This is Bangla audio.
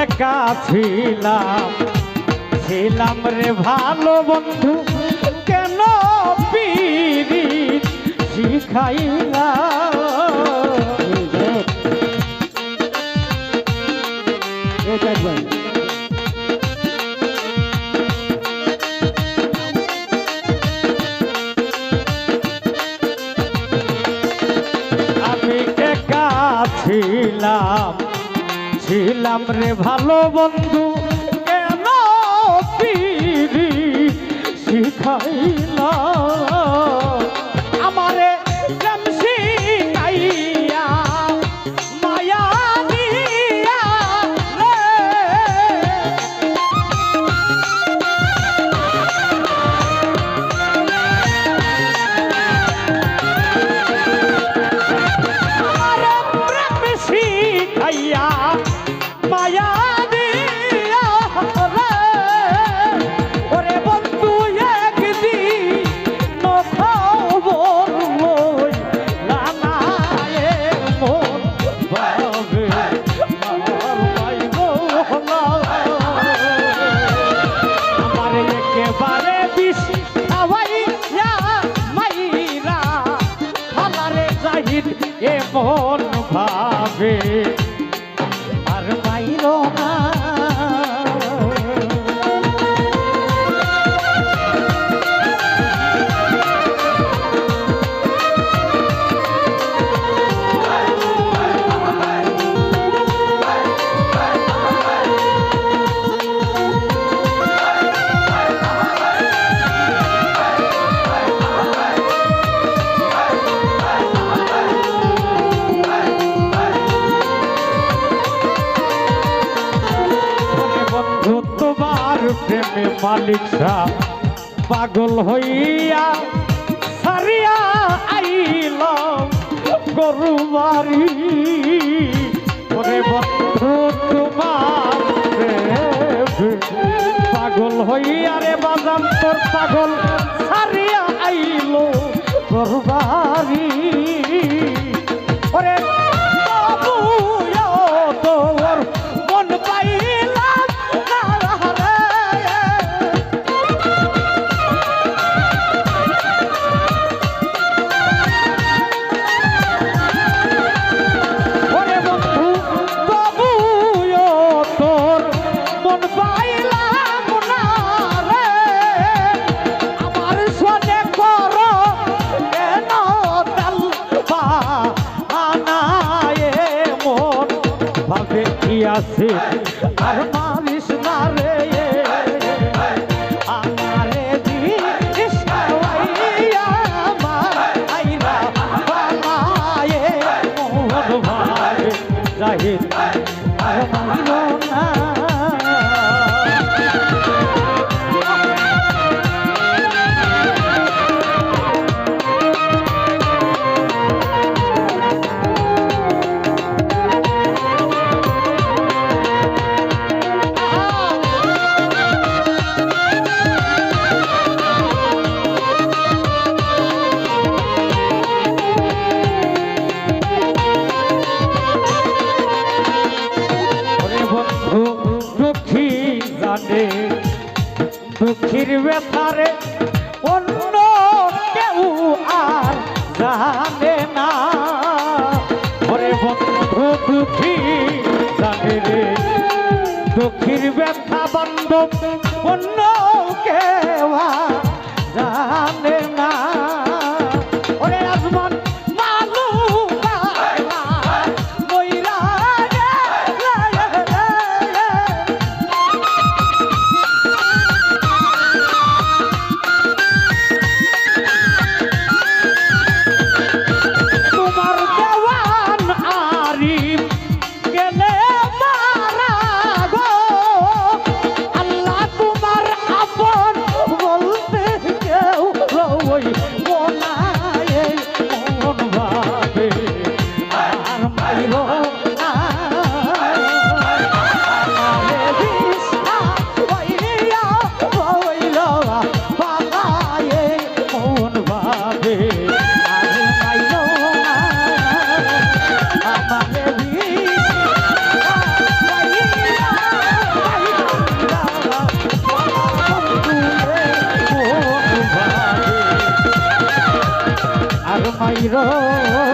একা ছিলাম ছিলাম রে ভালো বন্ধু কেন পীড়িত শিখাইলা আমি একা ছিলাম ছিলাম রে ভালো বন্ধু কেন পীড়ি শিখাইলা আমারে প্রেম শিখাইয়া মায়া দিয়া রে আমারে প্রেম শিখাইয়া মায়া দিয়া রে ওরে বন্ধু একদিন খবর লইলা না মন ভাবে আমার পাইব না আমার একেবারে বিষ খাওয়াইয়া মাইরা আমারে জাহিদ এমন ভাবে আর মাইল না প্রেমে মালিক সাহ পাগল হইয়া সারিয়া আইল গরু বাড়ি ওরে বন্ধু তোমার পাগল হইয়া রে বাজান তোর পাগল সারিয়া আইল গরু বাড়ি ওরে তোর মন পাইলাম আছে আর মারিস না রে আমারে দিস খাওয়াইয়া মাইরা বানায়ে মোহন ভাই জাহিদ আর মাইল না দুঃখীর ব্যাপারে অন্য কেউ আর জানে না ওরে বন্ধু দুঃখী জানে রে দুঃখীর ব্যথা বান্ধব অন্য কেউ আর জানে না ওরে আজমান মাইর